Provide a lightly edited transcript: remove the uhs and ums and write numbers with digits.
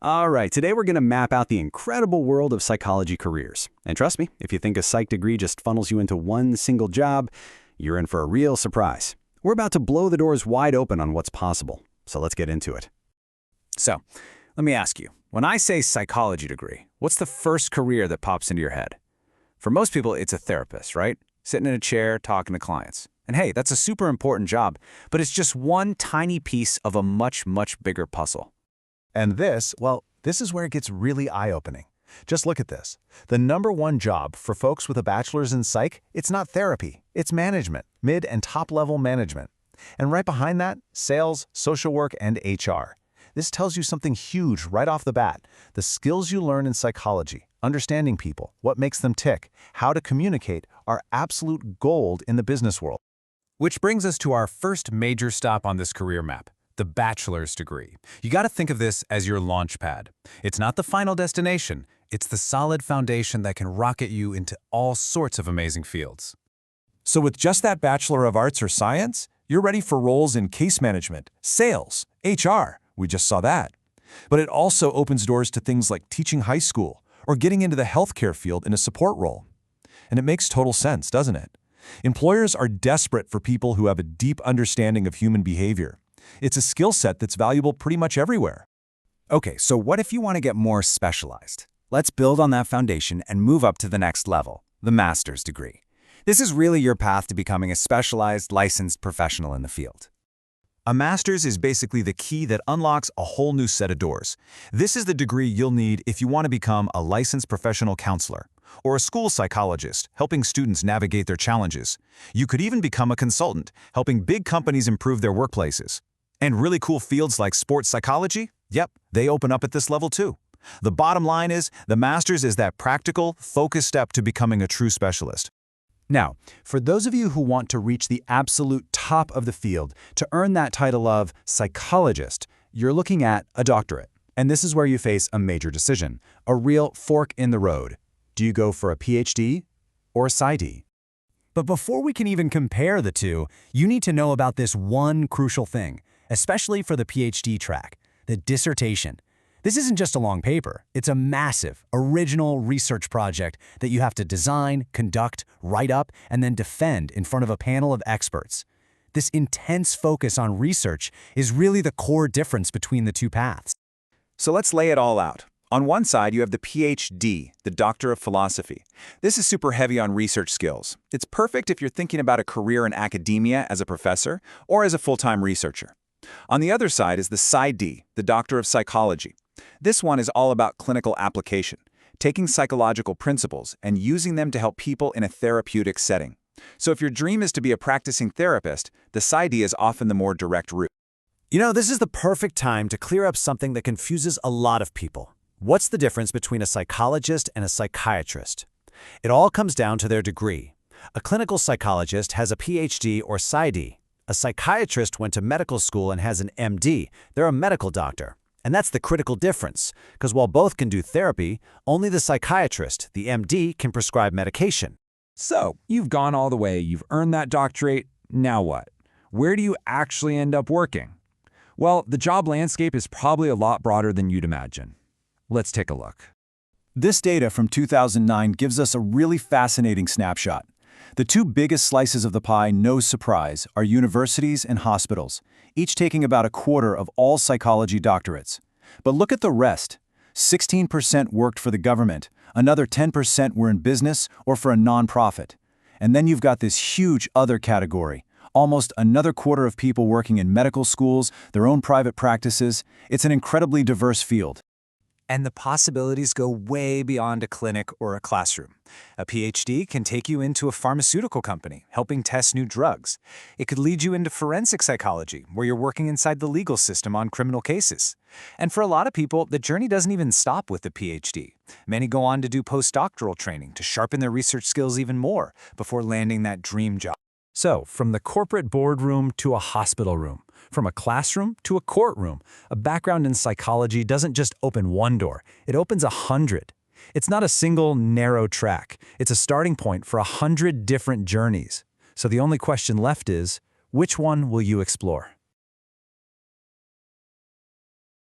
All right, today we're going to map out the incredible world of psychology careers. And trust me, if you think a psych degree just funnels you into one single job, you're in for a real surprise. We're about to blow the doors wide open on what's possible. So let's get into it. So, let me ask you, when I say psychology degree, what's the first career that pops into your head? For most people, it's a therapist, right? Sitting in a chair, talking to clients. And hey, that's a super important job, but it's just one tiny piece of a much, much bigger puzzle. And this is where it gets really eye-opening. Just look at this. The #1 job for folks with a bachelor's in psych, it's not therapy, it's management, mid and top-level management. And right behind that, sales, social work, and HR. This tells you something huge right off the bat. The skills you learn in psychology, understanding people, what makes them tick, how to communicate, are absolute gold in the business world. Which brings us to our first major stop on this career map, the bachelor's degree. You got to think of this as your launch pad. It's not the final destination, it's the solid foundation that can rocket you into all sorts of amazing fields. So with just that Bachelor of Arts or Science, you're ready for roles in case management, sales, HR. We just saw that. But it also opens doors to things like teaching high school or getting into the healthcare field in a support role. And it makes total sense, doesn't it? Employers are desperate for people who have a deep understanding of human behavior. It's a skill set that's valuable pretty much everywhere. Okay, so what if you want to get more specialized? Let's build on that foundation and move up to the next level, the master's degree. This is really your path to becoming a specialized, licensed professional in the field. A master's is basically the key that unlocks a whole new set of doors. This is the degree you'll need if you want to become a licensed professional counselor or a school psychologist, helping students navigate their challenges. You could even become a consultant, helping big companies improve their workplaces. And really cool fields like sports psychology? Yep, they open up at this level too. The bottom line is, the master's is that practical, focused step to becoming a true specialist. Now, for those of you who want to reach the absolute top of the field, to earn that title of psychologist, you're looking at a doctorate. And this is where you face a major decision, a real fork in the road. Do you go for a PhD or a PsyD? But before we can even compare the two, you need to know about this one crucial thing, especially for the PhD track, the dissertation. This isn't just a long paper. It's a massive, original research project that you have to design, conduct, write up, and then defend in front of a panel of experts. This intense focus on research is really the core difference between the two paths. So let's lay it all out. On one side, you have the PhD, the Doctor of Philosophy. This is super heavy on research skills. It's perfect if you're thinking about a career in academia as a professor or as a full-time researcher. On the other side is the PsyD, the Doctor of Psychology. This one is all about clinical application, taking psychological principles and using them to help people in a therapeutic setting. So if your dream is to be a practicing therapist, the PsyD is often the more direct route. You know, this is the perfect time to clear up something that confuses a lot of people. What's the difference between a psychologist and a psychiatrist? It all comes down to their degree. A clinical psychologist has a PhD or PsyD. A psychiatrist went to medical school and has an MD. They're a medical doctor. And that's the critical difference, because while both can do therapy, only the psychiatrist, the MD, can prescribe medication. So, you've gone all the way, you've earned that doctorate, now what? Where do you actually end up working? Well, the job landscape is probably a lot broader than you'd imagine. Let's take a look. This data from 2009 gives us a really fascinating snapshot. The two biggest slices of the pie, no surprise, are universities and hospitals, each taking about a quarter of all psychology doctorates. But look at the rest. 16% worked for the government, another 10% were in business or for a nonprofit. And then you've got this huge other category, almost another quarter of people working in medical schools, their own private practices. It's an incredibly diverse field. And the possibilities go way beyond a clinic or a classroom. A PhD can take you into a pharmaceutical company, helping test new drugs. It could lead you into forensic psychology, where you're working inside the legal system on criminal cases. And for a lot of people, the journey doesn't even stop with the PhD. Many go on to do postdoctoral training to sharpen their research skills even more before landing that dream job. So, from the corporate boardroom to a hospital room, from a classroom to a courtroom, a background in psychology doesn't just open one door, it opens 100. It's not a single, narrow track. It's a starting point for 100 different journeys. So the only question left is, which one will you explore?